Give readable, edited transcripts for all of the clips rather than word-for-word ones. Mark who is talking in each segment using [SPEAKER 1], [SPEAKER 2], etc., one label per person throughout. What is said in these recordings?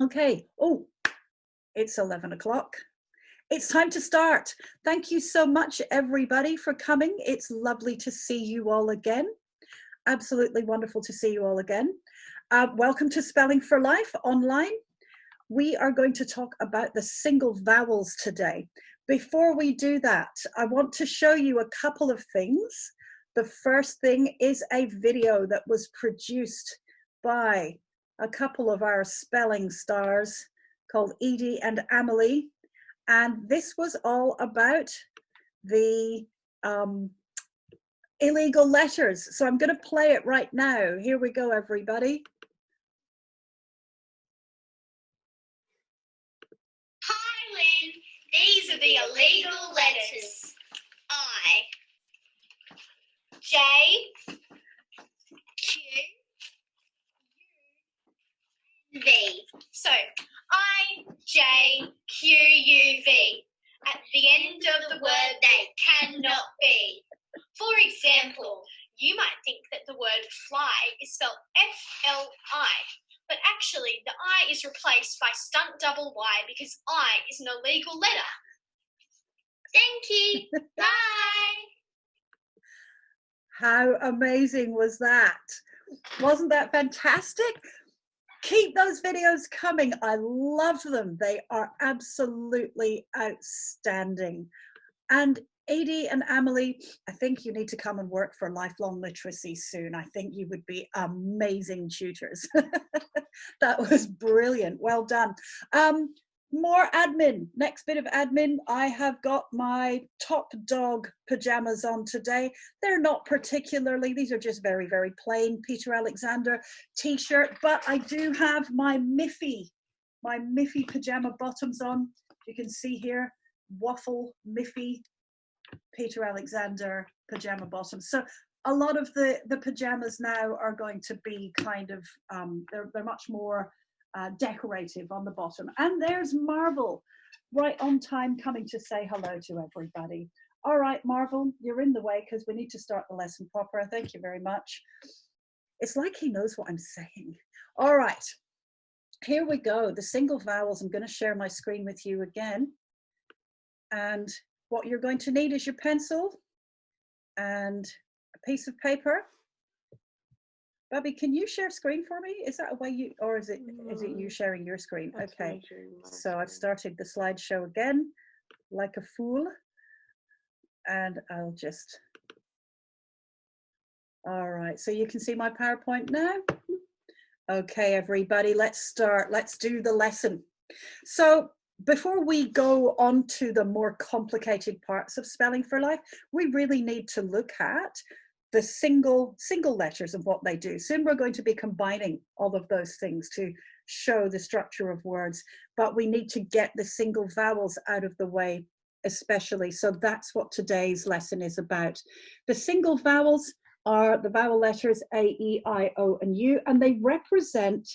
[SPEAKER 1] Okay. Oh, it's 11 o'clock. It's time to start. Thank you so much, everybody, for coming. It's lovely to see you all again. Absolutely wonderful to see you all again. Welcome to Spelling for Life online. We are going to talk about the single vowels today. Before we do that, I want to show you a couple of things. The first thing is a video that was produced by a couple of our spelling stars called Edie and Amelie. And this was all about the illegal letters. So I'm going to play it right now. Here we go, everybody.
[SPEAKER 2] Hi, Lynn. These are the illegal letters. I, J, Q, U, V. So, I, J, Q, U, V. At the end of the word, they cannot be. For example, you might think that the word fly is spelled F-L-I, but actually the I is replaced by stunt double Y because I is an illegal letter. Thank you. Bye.
[SPEAKER 1] How amazing was that? Wasn't that fantastic? Keep those videos coming. I love them. They are absolutely outstanding. And Edie and Amelie, I think you need to come and work for Lifelong Literacy soon. I think you would be amazing tutors. That was brilliant. Well done. More admin. Next bit of admin. I have got my top dog pajamas on today. They're not particularly, these are just very, very plain Peter Alexander t-shirt, but I do have my Miffy pajama bottoms on. You can see here, waffle Miffy Peter Alexander pajama bottoms. So a lot of the pajamas now are going to be kind of, they're much more decorative on the bottom. And there's Marvel, right on time, coming to say hello to everybody. All right, Marvel, you're in the way because we need to start the lesson proper. Thank you very much. It's like he knows what I'm saying. All right, here we go. The single vowels. I'm going to share my screen with you again. And what you're going to need is your pencil and a piece of paper. Bobby, can you share screen for me? Is that a way you, or is it you sharing your screen? Okay, so I've started the slideshow again, like a fool, and I'll just, all right, so you can see my PowerPoint now. Okay, everybody, let's start. Let's do the lesson. So before we go on to the more complicated parts of Spelling for Life, we really need to look at the single letters and what they do. Soon we're going to be combining all of those things to show the structure of words, but we need to get the single vowels out of the way especially. So that's what today's lesson is about. The single vowels are the vowel letters A, E, I, O, and U, and they represent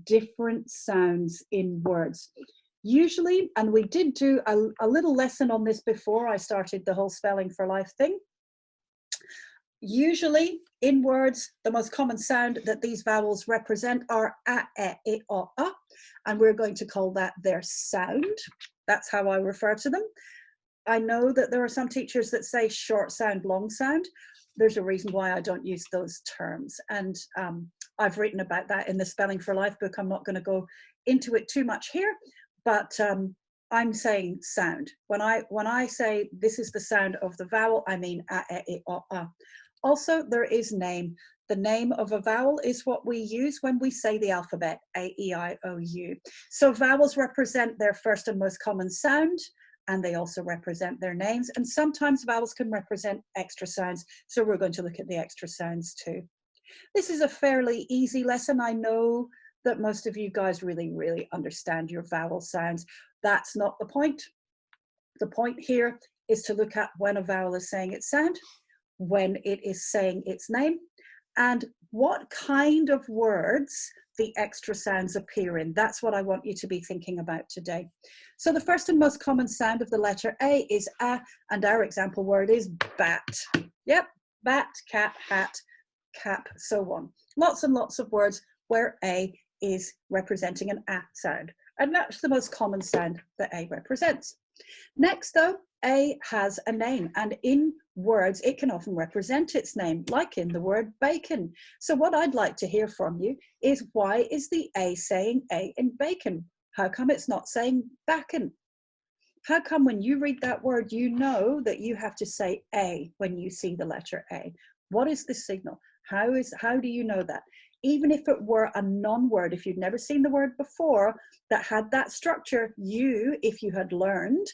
[SPEAKER 1] different sounds in words. Usually, and we did do a little lesson on this before I started the whole Spelling for Life thing. Usually in words, the most common sound that these vowels represent are a, e, o, a, and we're going to call that their sound. That's how I refer to them. I know that there are some teachers that say short sound, long sound. There's a reason why I don't use those terms. And I've written about that in the Spelling for Life book. I'm not going to go into it too much here, but I'm saying sound. When I say this is the sound of the vowel, I mean a, e, o, a. Also, there is name. The name of a vowel is what we use when we say the alphabet, A, E, I, O, U. So vowels represent their first and most common sound, and they also represent their names. And sometimes vowels can represent extra sounds. So we're going to look at the extra sounds too. This is a fairly easy lesson. I know that most of you guys really, really understand your vowel sounds. That's not the point. The point here is to look at when a vowel is saying its sound, when it is saying its name, and what kind of words the extra sounds appear in. That's what I want you to be thinking about today. So the first and most common sound of the letter A is a, and our example word is bat. Yep, bat, cat, hat, cap, so on. Lots and lots of words where A is representing an A sound. And that's the most common sound that A represents. Next, though, A has a name, and in words, it can often represent its name, like in the word bacon. So what I'd like to hear from you is, why is the A saying A in bacon? How come it's not saying bacon? How come when you read that word, you know that you have to say A when you see the letter A? What is the signal? How do you know that? Even if it were a non-word, if you'd never seen the word before that had that structure, if you had learned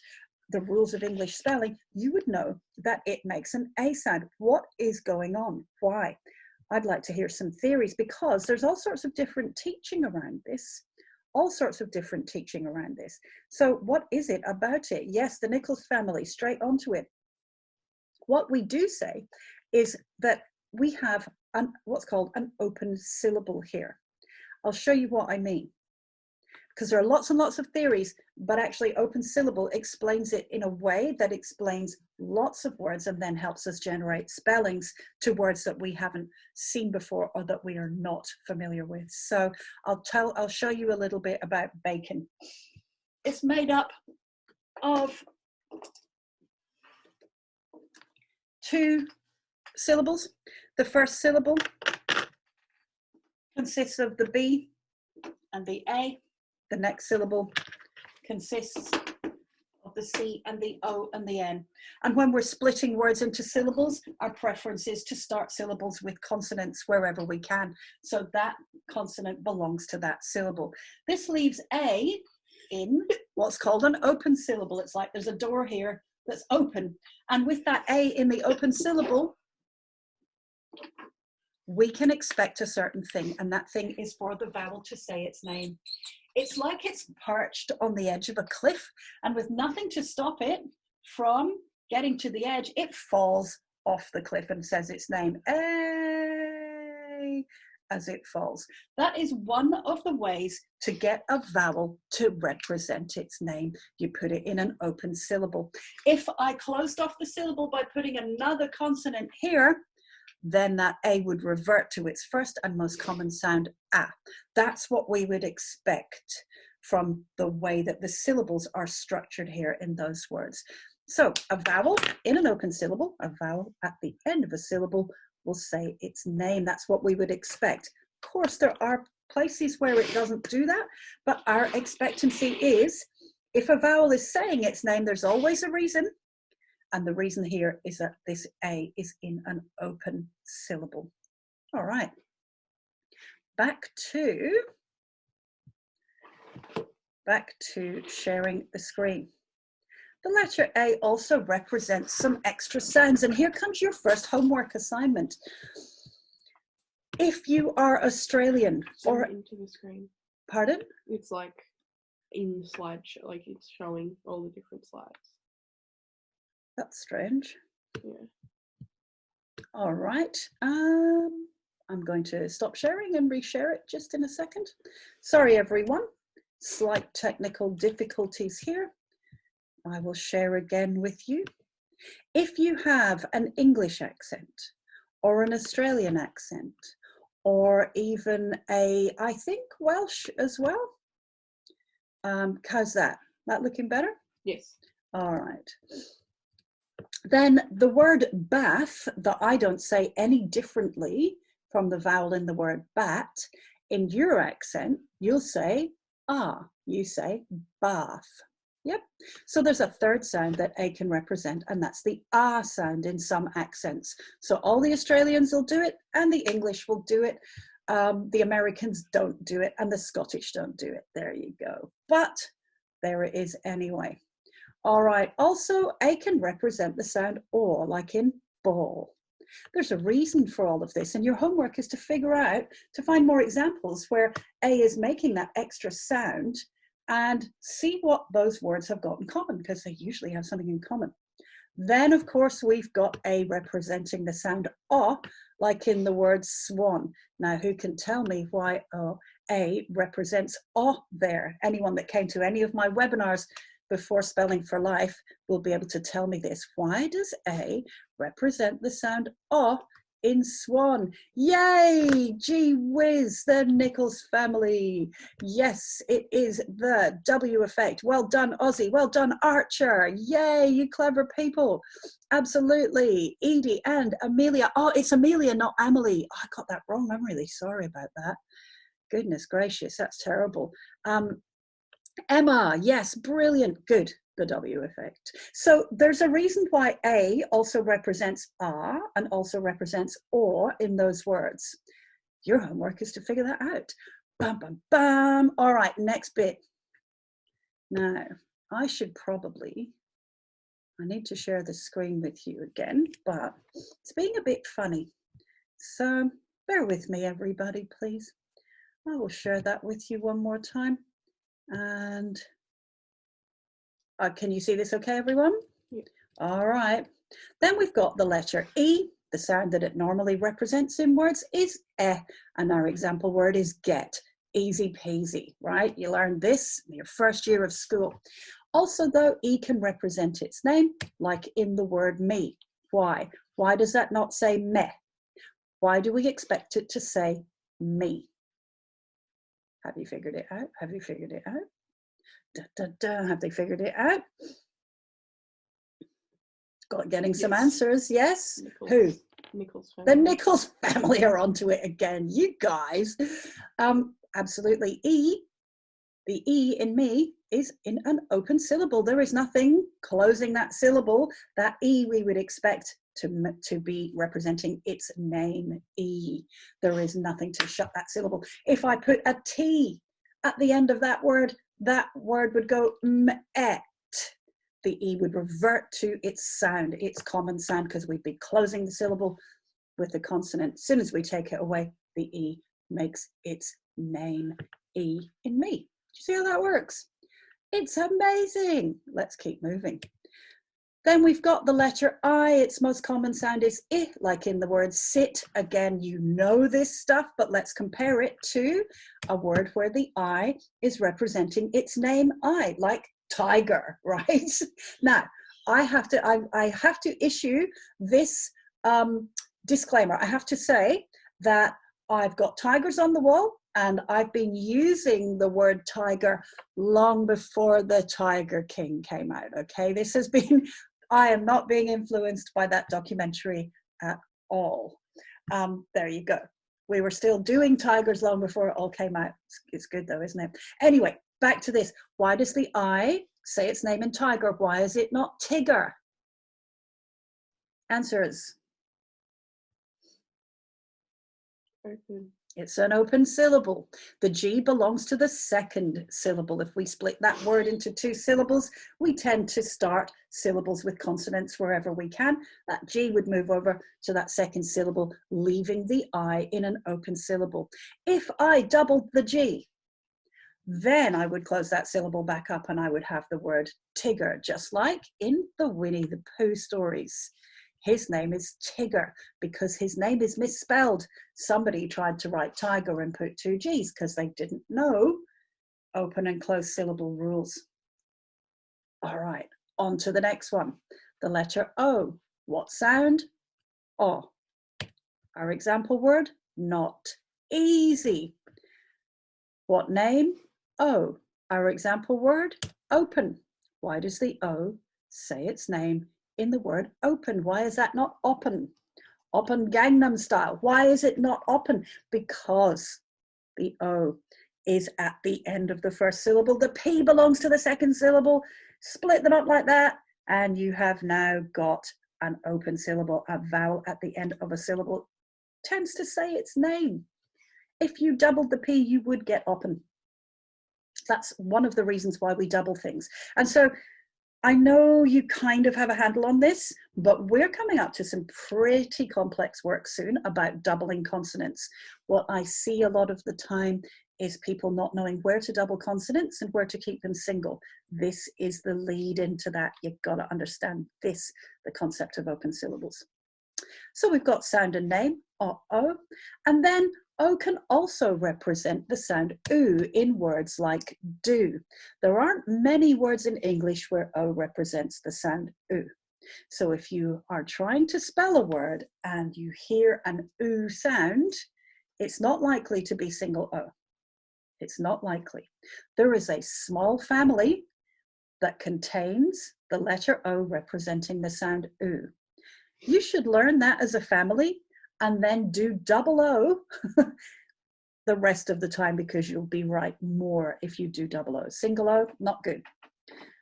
[SPEAKER 1] the rules of English spelling, you would know that it makes an A sound. What is going on? Why? I'd like to hear some theories, because there's all sorts of different teaching around this. So what is it about it? Yes, the Nichols family, straight onto it. What we do say is that we have what's called an open syllable here. I'll show you what I mean, because there are lots and lots of theories, but actually open syllable explains it in a way that explains lots of words and then helps us generate spellings to words that we haven't seen before or that we are not familiar with. So I'll show you a little bit about bacon. It's made up of 2 syllables. The first syllable consists of the B and the A. The next syllable consists of the C and the O and the N. And when we're splitting words into syllables, our preference is to start syllables with consonants wherever we can. So that consonant belongs to that syllable. This leaves A in what's called an open syllable. It's like there's a door here that's open. And with that A in the open syllable, we can expect a certain thing, and that thing is for the vowel to say its name. It's like it's perched on the edge of a cliff, and with nothing to stop it from getting to the edge, it falls off the cliff and says its name, A, as it falls. That is one of the ways to get a vowel to represent its name. You put it in an open syllable. If I closed off the syllable by putting another consonant here, then that A would revert to its first and most common sound, A. That's what we would expect from the way that the syllables are structured here in those words. So a vowel in an open syllable, a vowel at the end of a syllable will say its name. That's what we would expect. Of course, there are places where it doesn't do that, but our expectancy is, if a vowel is saying its name, there's always a reason. And the reason here is that this A is in an open syllable. All right, back to sharing the screen. The letter A also represents some extra sounds, and here comes your first homework assignment. If you are Australian or
[SPEAKER 3] into the screen.
[SPEAKER 1] Pardon?
[SPEAKER 3] It's like in slideshow, like it's showing all the different slides.
[SPEAKER 1] That's strange.
[SPEAKER 3] Yeah.
[SPEAKER 1] All right. I'm going to stop sharing and reshare it just in a second. Sorry, everyone. Slight technical difficulties here. I will share again with you. If you have an English accent or an Australian accent, or even I think Welsh as well. How's that? That looking better?
[SPEAKER 3] Yes.
[SPEAKER 1] All right. Then the word bath, that I don't say any differently from the vowel in the word bat, in your accent, you'll say ah, you say bath. Yep. So there's a third sound that A can represent, and that's the ah sound in some accents. So all the Australians will do it, and the English will do it. The Americans don't do it, and the Scottish don't do it. There you go. But there it is anyway. All right, also A can represent the sound or, like in ball. There's a reason for all of this, and your homework is to figure out, to find more examples where A is making that extra sound and see what those words have got in common, because they usually have something in common. Then, of course, we've got A representing the sound O, like in the word swan. Now, who can tell me why A represents O there? Anyone that came to any of my webinars before Spelling for Life will be able to tell me this. Why does A represent the sound O in swan. Yay! Gee whiz, the Nichols family. Yes, it is the W effect. Well done, Aussie. Well done, Archer. Yay, you clever people. Absolutely. Edie and Amelia. Oh, it's Amelia, not Amelie. Oh, I got that wrong. I'm really sorry about that. Goodness gracious, that's terrible. Emma, yes, brilliant. Good. The W effect. So there's a reason why A also represents a and also represents or in those words. Your homework is to figure that out. Bam, bam, bam. All right, next bit. Now, I need to share the screen with you again, but it's being a bit funny. So bear with me, everybody, please. I will share that with you one more time. And can you see this okay, everyone?
[SPEAKER 3] Yeah.
[SPEAKER 1] All right. Then we've got the letter E. The sound that it normally represents in words is eh, and our example word is get. Easy peasy, right? You learned this in your first year of school. Also, though, E can represent its name, like in the word me. Why? Why does that not say me? Why do we expect it to say me? Have you figured it out? Have you figured it out? Da, da, da. Have they figured it out? Getting some answers, yes?
[SPEAKER 3] Nichols.
[SPEAKER 1] Who?
[SPEAKER 3] Nichols family.
[SPEAKER 1] The Nichols family are onto it again, you guys. Absolutely. E, the E in me is in an open syllable. There is nothing closing that syllable. That E we would expect to be representing its name, E. There is nothing to shut that syllable. If I put a T at the end of that word would go met. The E would revert to its sound, its common sound, because we'd be closing the syllable with the consonant. As soon as we take it away, the E makes its name E in me. Do you see how that works? It's amazing. Let's keep moving. Then we've got the letter I. Its most common sound is I, like in the word sit. Again, you know this stuff, but let's compare it to a word where the I is representing its name I, like tiger, right? Now, I have to issue this disclaimer. I have to say that I've got tigers on the wall and I've been using the word tiger long before the Tiger King came out, okay? This has been, I am not being influenced by that documentary at all. There you go. We were still doing tigers long before it all came out. It's good though, isn't it? Anyway, back to this. Why does the I say its name in tiger? Why is it not Tigger? Answers.
[SPEAKER 3] Open.
[SPEAKER 1] It's an open syllable. The G belongs to the second syllable. If we split that word into two syllables, we tend to start syllables with consonants wherever we can. That G would move over to that second syllable, leaving the I in an open syllable. If I doubled the G, then I would close that syllable back up and I would have the word Tigger, just like in the Winnie the Pooh stories. His name is Tigger because his name is misspelled. Somebody tried to write tiger and put two G's because they didn't know open and close syllable rules. All right, on to the next one. The letter O. What sound? O. Our example word, not easy. What name? O. Our example word, open. Why does the O say its name in the word open? Why is that not open? Open Gangnam Style. Why is it not open? Because the O is at the end of the first syllable. The P belongs to the second syllable. Split them up like that, and you have now got an open syllable. A vowel at the end of a syllable tends to say its name. If you doubled the P, you would get open. That's one of the reasons why we double things. And so I know you kind of have a handle on this, but we're coming up to some pretty complex work soon about doubling consonants. What I see a lot of the time is people not knowing where to double consonants and where to keep them single. This is the lead into that. You've got to understand this, the concept of open syllables. So we've got sound and name, O, and then O can also represent the sound oo in words like do. There aren't many words in English where O represents the sound oo. So if you are trying to spell a word and you hear an oo sound, it's not likely to be single O. It's not likely. There is a small family that contains the letter O representing the sound oo. You should learn that as a family and then do double O the rest of the time, because you'll be right more if you do double O. Single O, not good.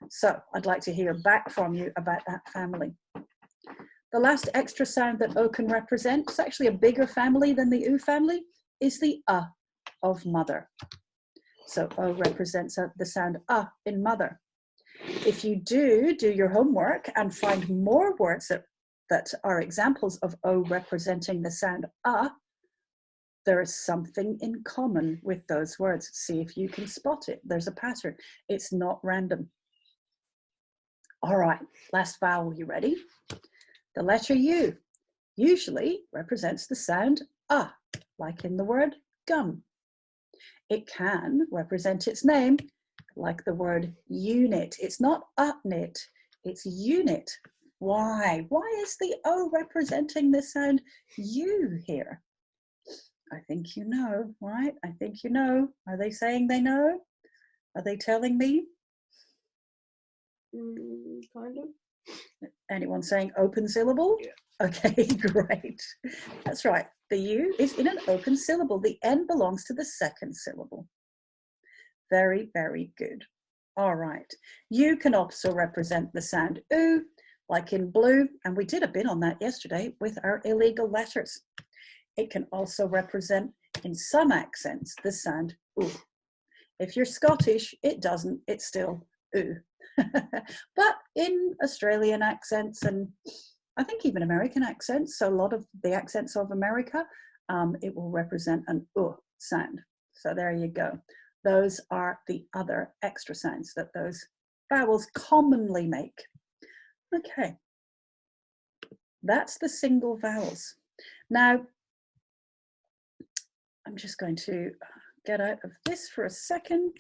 [SPEAKER 1] So I'd like to hear back from you about that family. The last extra sound that O can represent, it's actually a bigger family than the oo family, is the of mother. So O represents the sound in mother. If you do your homework and find more words that are examples of O representing the sound there is something in common with those words. See if you can spot it. There's a pattern. It's not random. All right, last vowel, you ready? The letter U usually represents the sound like in the word gum. It can represent its name like the word unit. It's not knit, it's unit. Why? Why is the O representing the sound U here? I think you know, right? I think you know. Are they saying they know? Are they telling me?
[SPEAKER 3] Kind of.
[SPEAKER 1] Anyone saying open syllable? Yeah. Okay, great. That's right. The U is in an open syllable. The N belongs to the second syllable. Very, very good. All right. U can also represent the sound oo, like in blue, and we did a bit on that yesterday with our illegal letters. It can also represent, in some accents, the sound oo. If you're Scottish, it doesn't, it's still oo. But in Australian accents, and I think even American accents, so a lot of the accents of America, it will represent an sound. So there you go. Those are the other extra sounds that those vowels commonly make. Okay, that's the single vowels. Now, I'm just going to get out of this for a second.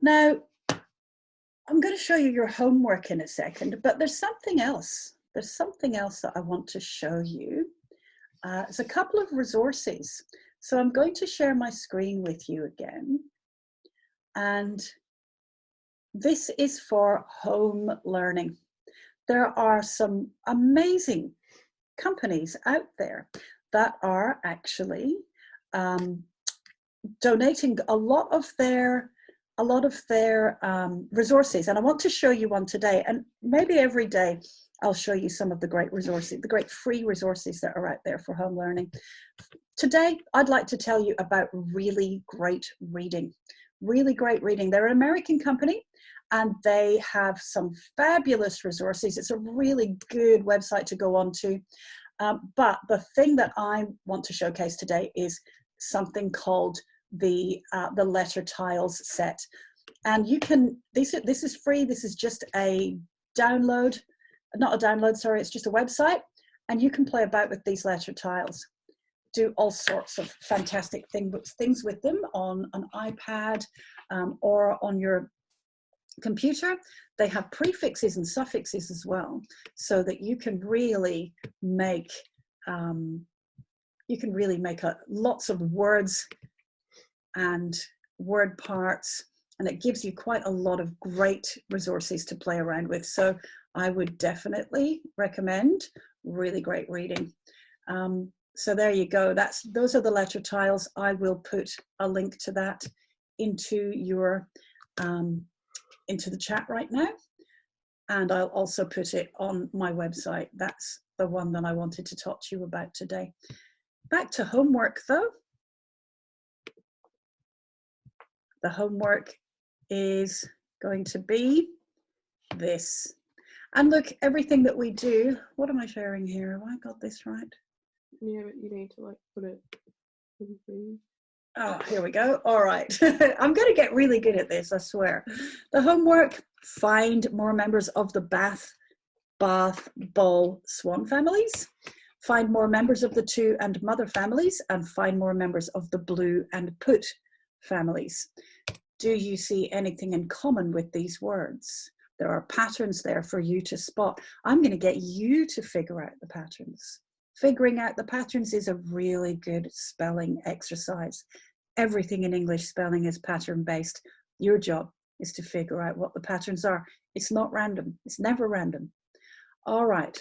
[SPEAKER 1] Now, I'm going to show you your homework in a second, but there's something else. There's something else that I want to show you. There's a couple of resources. So I'm going to share my screen with you again. And this is for home learning. There are some amazing companies out there that are actually donating a lot of their resources, and I want to show you one today, and maybe every day I'll show you some of the great resources, the great free resources that are out there for home learning. Today I'd like to tell you about Really Great Reading. Really Great Reading. They're an American company and they have some fabulous resources. It's a really good website to go on to. But the thing that I want to showcase today is something called the letter tiles set. And you can, this is free. This is just a download, not a download, sorry, it's just a website. And you can play about with these letter tiles. Do all sorts of fantastic things with them on an iPad or on your computer. They have prefixes and suffixes as well, so that you can really make lots of words and word parts, and it gives you quite a lot of great resources to play around with. So I would definitely recommend Really Great Reading. So there you go. Those are the letter tiles. I will put a link to that into your into the chat right now, and I'll also put it on my website. That's the one that I wanted to talk to you about today. Back to homework though. The homework is going to be this. And look, everything that we do, what am I sharing here? Have I got this right?
[SPEAKER 3] Yeah, but you need to like put it in the.
[SPEAKER 1] Oh, here we go. All right. I'm going to get really good at this, I swear. The homework, find more members of the bath, bull, swan families. Find more members of the two and mother families, and find more members of the blue and put families. Do you see anything in common with these words? There are patterns there for you to spot. I'm going to get you to figure out the patterns. Figuring out the patterns is a really good spelling exercise. Everything in English spelling is pattern based. Your job is to figure out what the patterns are. It's not random. It's never random. All right.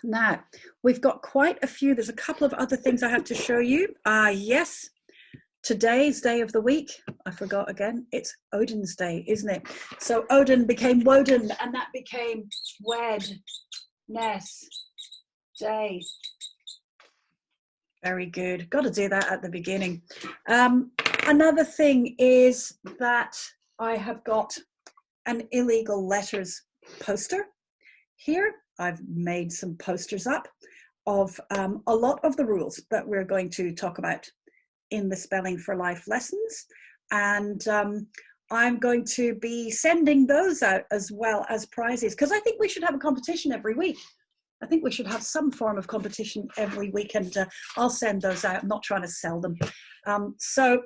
[SPEAKER 1] Now, we've got quite a few. There's a couple of other things I have to show you. Yes, today's day of the week, I forgot again, it's Odin's day, isn't it? So Odin became Woden, and that became Wednesday. Very good. Got to do that at the beginning. Another thing is that I have got an illegal letters poster here. I've made some posters up of a lot of the rules that we're going to talk about in the Spelling for Life lessons. And I'm going to be sending those out as well as prizes, because I think we should have a competition every week. I think we should have some form of competition every week, and I'll send those out. I'm not trying to sell them. So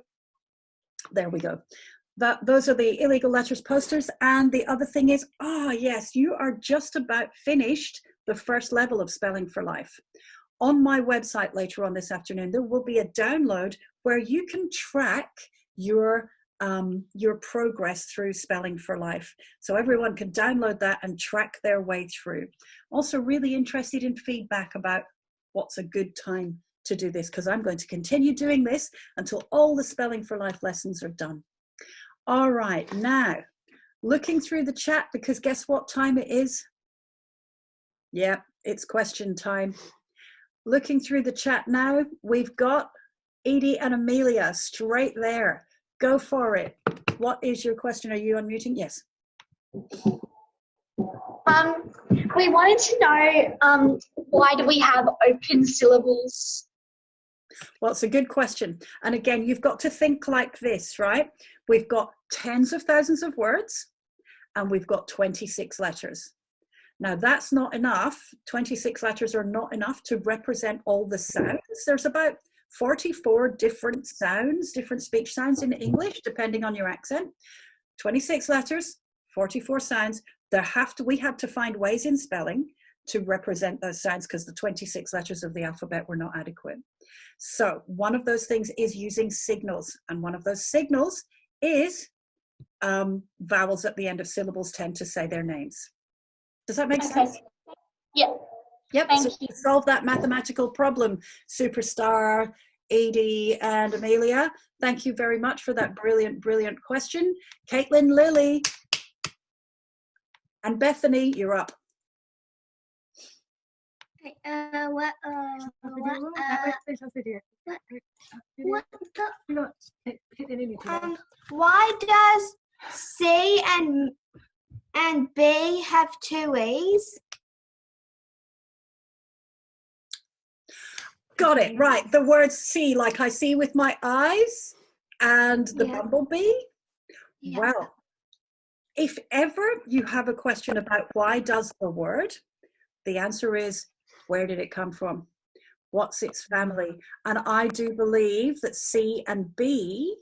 [SPEAKER 1] there we go. Those are the illegal letters posters. And the other thing is, yes, you are just about finished the first level of Spelling for Life. On my website later on this afternoon, there will be a download where you can track your progress through Spelling for Life. So everyone can download that and track their way through. Also really interested in feedback about what's a good time to do this, because I'm going to continue doing this until all the Spelling for Life lessons are done. All right, now looking through the chat, because guess what time it is? Yeah, it's question time. Looking through the chat now, we've got Edie and Amelia straight there. Go for it. What is your question? Are you unmuting? Yes.
[SPEAKER 4] We wanted to know why do we have open syllables?
[SPEAKER 1] Well, it's a good question. And again, you've got to think like this, right? We've got tens of thousands of words and we've got 26 letters. Now, that's not enough. 26 letters are not enough to represent all the sounds. There's about 44 different sounds, different speech sounds in English, depending on your accent. 26 letters, 44 sounds. We had to find ways in spelling to represent those sounds, because the 26 letters of the alphabet were not adequate. So one of those things is using signals, and one of those signals is vowels at the end of syllables tend to say their names. Does that make sense?
[SPEAKER 4] Yeah.
[SPEAKER 1] Yep.
[SPEAKER 4] Thank
[SPEAKER 1] so
[SPEAKER 4] you.
[SPEAKER 1] to solve that mathematical problem, Superstar, Edie and Amelia, thank you very much for that brilliant, brilliant question. Caitlin, Lily, and Bethany, you're up.
[SPEAKER 5] Why does C and B have two E's?
[SPEAKER 1] Got it, right. The word see, like I see with my eyes, and the bumblebee.
[SPEAKER 5] Yeah.
[SPEAKER 1] Well, if ever you have a question about why does the word, the answer is, where did it come from? What's its family? And I do believe that C and B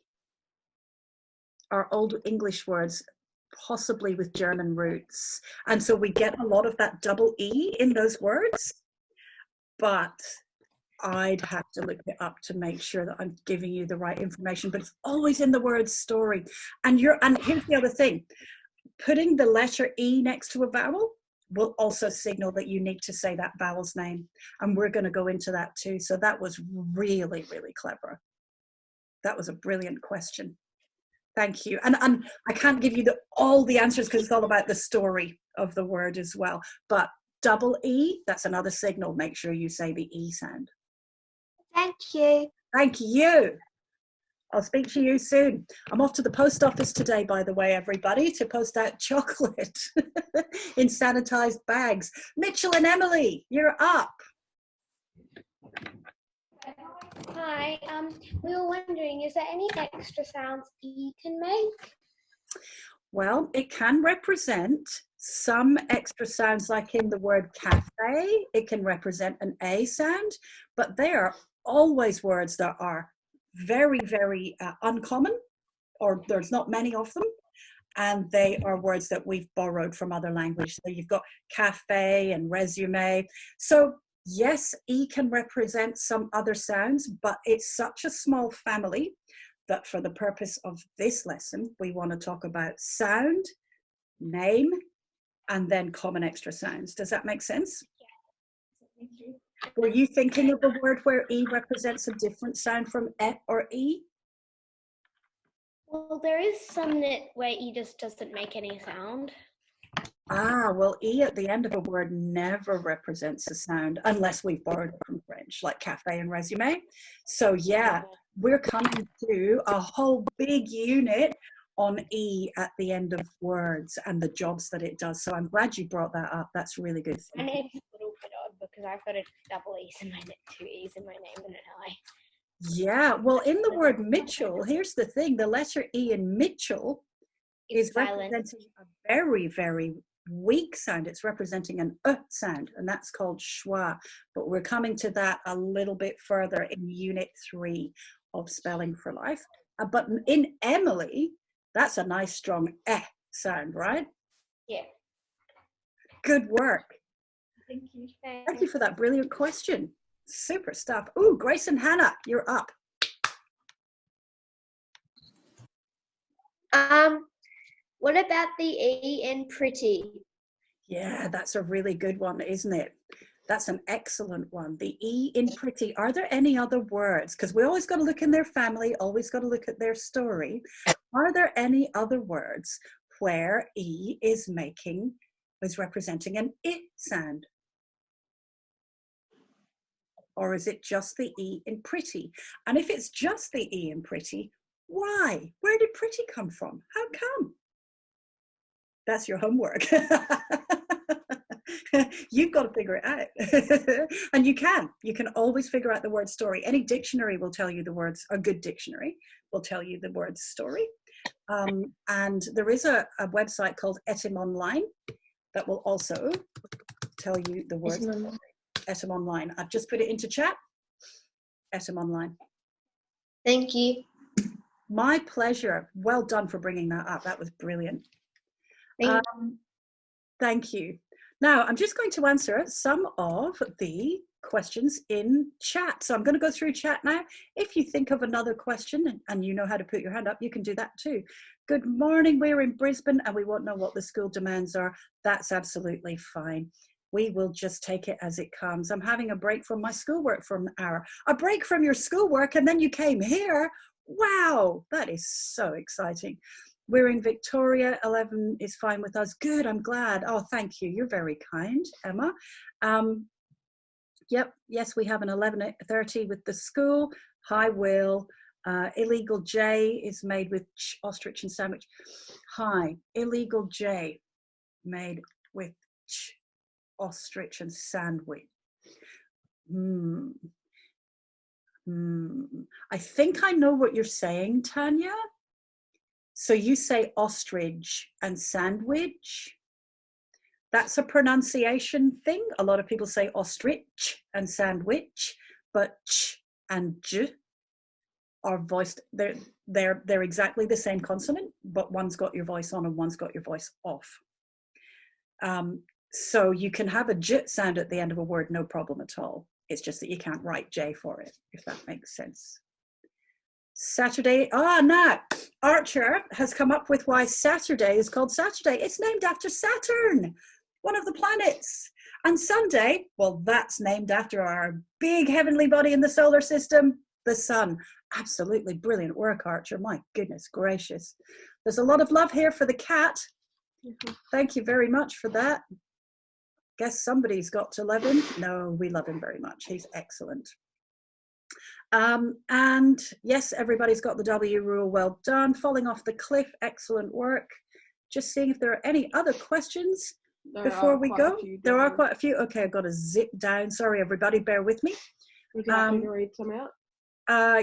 [SPEAKER 1] are Old English words, possibly with German roots. And so we get a lot of that double E in those words, but I'd have to look it up to make sure that I'm giving you the right information, but it's always in the word story. And here's the other thing, putting the letter E next to a vowel will also signal that you need to say that vowel's name. And we're going to go into that too. So that was really, really clever. That was a brilliant question. Thank you. And I can't give you all the answers because it's all about the story of the word as well. But double E, that's another signal. Make sure you say the E sound.
[SPEAKER 5] Thank you.
[SPEAKER 1] Thank you. I'll speak to you soon. I'm off to the post office today, by the way, everybody, to post out chocolate in sanitized bags. Mitchell and Emily, you're up.
[SPEAKER 6] Hi, we were wondering, is there any extra sounds E can make?
[SPEAKER 1] Well, it can represent some extra sounds, like in the word cafe, it can represent an A sound, but there are always words that are very, very uncommon, or there's not many of them, and they are words that we've borrowed from other languages. So you've got cafe and resume. So yes, E can represent some other sounds, but it's such a small family that for the purpose of this lesson, we want to talk about sound, name, and then common extra sounds. Does that make sense?
[SPEAKER 6] Yeah.
[SPEAKER 1] Were you thinking of a word where E represents a different sound from E or E?
[SPEAKER 6] Well, there is some that where E just doesn't make any sound.
[SPEAKER 1] Ah, well, E at the end of a word never represents a sound unless we've borrowed it from French, like cafe and resume. So yeah, we're coming to a whole big unit on E at the end of words and the jobs that it does. So I'm glad you brought that up. That's really good.
[SPEAKER 6] My name's a little bit odd because I've got a double E's in my name, 2 E's in my name and an I.
[SPEAKER 1] Yeah, well, in the word Mitchell, here's the thing. The letter E in Mitchell is
[SPEAKER 6] silent.
[SPEAKER 1] representing a very, very weak sound. It's representing an sound, and that's called schwa. But we're coming to that a little bit further in Unit 3 of Spelling for Life. But in Emily, that's a nice strong sound, right?
[SPEAKER 6] Yeah.
[SPEAKER 1] Good work.
[SPEAKER 6] Thank you.
[SPEAKER 1] Thank you for that brilliant question. Super stuff. Ooh, Grace and Hannah, you're up.
[SPEAKER 7] What about the E in pretty?
[SPEAKER 1] Yeah, that's a really good one, isn't it? That's an excellent one. The E in pretty. Are there any other words? Because we always got to look in their family, always got to look at their story. Are there any other words where E is representing an I sound? Or is it just the E in pretty? And if it's just the E in pretty, why? Where did pretty come from? How come? That's your homework. You've got to figure it out. And you can always figure out the word story. Any dictionary will tell you the words, a good dictionary will tell you the word story. And there is a website called Etym Online that will also tell you the words. Etym Online. I've just put it into chat. Etym Online.
[SPEAKER 7] Thank you.
[SPEAKER 1] My pleasure. Well done for bringing that up. That was brilliant. Thank you. Now, I'm just going to answer some of the questions in chat. So I'm going to go through chat now. If you think of another question and you know how to put your hand up, you can do that too. Good morning. We're in Brisbane and we won't know what the school demands are. That's absolutely fine. We will just take it as it comes. I'm having a break from my schoolwork for an hour. A break from your schoolwork and then you came here? Wow, that is so exciting. We're in Victoria. 11 is fine with us. Good, I'm glad. Oh, thank you. You're very kind, Emma. Yep, yes, we have an 11:30 with the school. Hi, Will. Illegal J is made with ostrich and sandwich. Hi, illegal J made with ostrich and sandwich. I think I know what you're saying, Tanya. So you say ostrich and sandwich. That's a pronunciation thing. A lot of people say ostrich and sandwich, but ch and j are voiced. They're exactly the same consonant, but one's got your voice on and one's got your voice off. So you can have a j sound at the end of a word, no problem at all. It's just that you can't write j for it, if that makes sense. Saturday. Now Archer has come up with why Saturday is called Saturday. It's named after Saturn, one of the planets. And Sunday, well, that's named after our big heavenly body in the solar system, the sun. Absolutely brilliant work, Archer. My goodness gracious. There's a lot of love here for the cat. Thank you very much for that. Guess somebody's got to love him. No, we love him very much. He's excellent. And yes, everybody's got the W rule. Well done. Falling off the cliff. Excellent work. Just seeing if there are any other questions before we go. There are quite a few. Okay, I've got to zip down. Sorry, everybody. Bear with me.
[SPEAKER 3] Would you like me to read some out?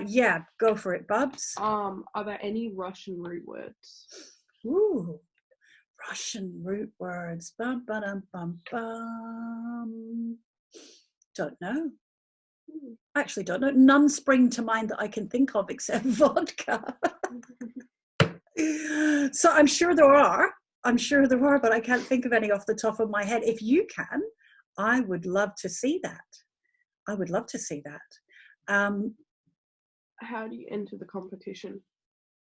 [SPEAKER 1] Yeah, go for it, Bubs.
[SPEAKER 3] Are there any Russian root words?
[SPEAKER 1] Ooh, Russian root words. Bum, ba-dum, bum, bum. Don't know. Actually don't know. None spring to mind that I can think of except vodka. So I'm sure there are. I'm sure there are, but I can't think of any off the top of my head. If you can, I would love to see that. I would love to see that.
[SPEAKER 3] How do you enter the competition?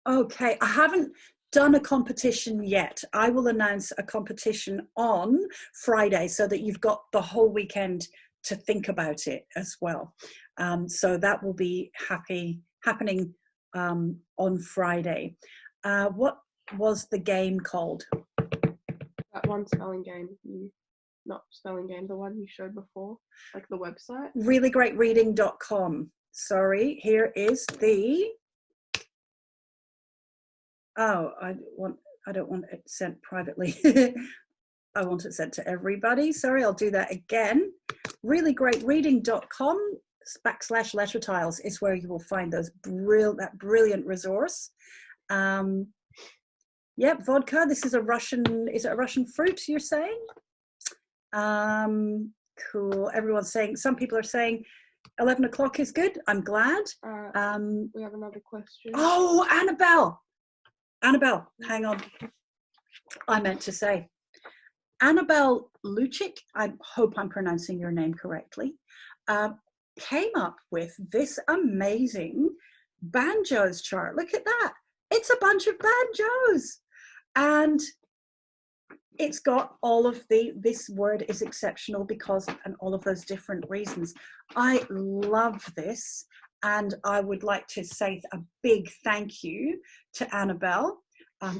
[SPEAKER 1] Okay, I haven't done a competition yet. I will announce a competition on Friday so that you've got the whole weekend to think about it as well. So that will be happening on Friday. What was the game called?
[SPEAKER 3] That one spelling game, not spelling game, the one you showed before, like the website.
[SPEAKER 1] ReallyGreatReading.com. Sorry, here is the. Oh, I don't want it sent privately. I want it sent to everybody. Sorry, I'll do that again. ReallyGreatReading.com / letter tiles is where you will find those that brilliant resource. Yep, vodka. This is a Russian. Is it a Russian fruit? You're saying? Cool. Everyone's saying. Some people are saying 11 o'clock is good. I'm glad.
[SPEAKER 3] We have another question.
[SPEAKER 1] Oh, Annabelle. Annabelle, hang on. I meant to say. Annabelle Lucic, I hope I'm pronouncing your name correctly, came up with this amazing banjos chart. Look at that. It's a bunch of banjos. And it's got all of this word is exceptional because of, and all of those different reasons. I love this. And I would like to say a big thank you to Annabelle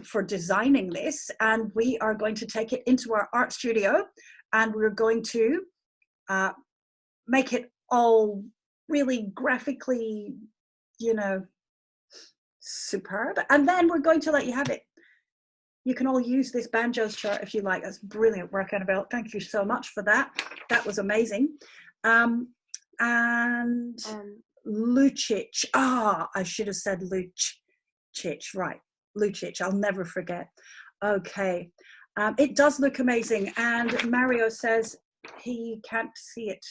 [SPEAKER 1] for designing this. And we are going to take it into our art studio and we're going to make it all really graphically, superb. And then we're going to let you have it. You can all use this banjos chart if you like. That's brilliant work, Annabelle. Thank you so much for that. That was amazing. And Lucic. I should have said Lucic. Right, Lucic. I'll never forget. Okay. It does look amazing. And Mario says he can't see it.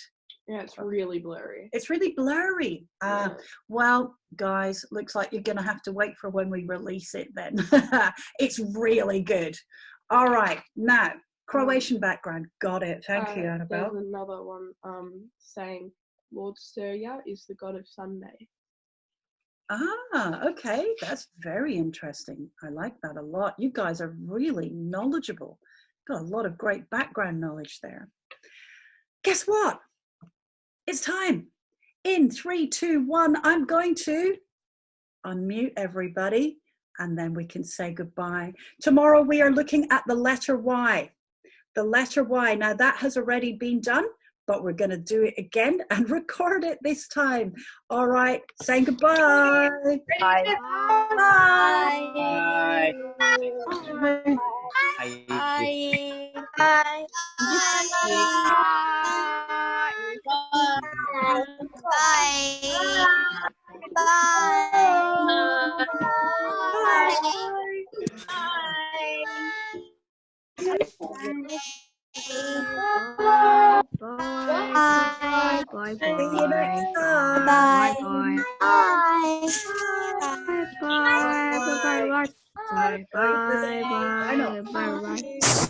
[SPEAKER 3] Yeah, it's really blurry.
[SPEAKER 1] It's really blurry. Well, guys, looks like you're going to have to wait for when we release it then. It's really good. All right. Now, Croatian background. Got it. Thank you, Annabelle.
[SPEAKER 3] There's another one saying Lord Surya is the god of Sunday.
[SPEAKER 1] Okay. That's very interesting. I like that a lot. You guys are really knowledgeable. Got a lot of great background knowledge there. Guess what? It's time. In 3, 2, 1, I'm going to unmute everybody and then we can say goodbye. Tomorrow we are looking at the letter Y. The letter Y. Now that has already been done, but we're going to do it again and record it this time. All right. Saying goodbye.
[SPEAKER 5] Bye.
[SPEAKER 7] Bye.
[SPEAKER 5] Bye.
[SPEAKER 7] Bye.
[SPEAKER 5] Bye.
[SPEAKER 7] Bye.
[SPEAKER 1] See you next time.
[SPEAKER 5] Bye.
[SPEAKER 7] Bye. Bye. Bye. Bye. Bye. Bye. Bye. Bye.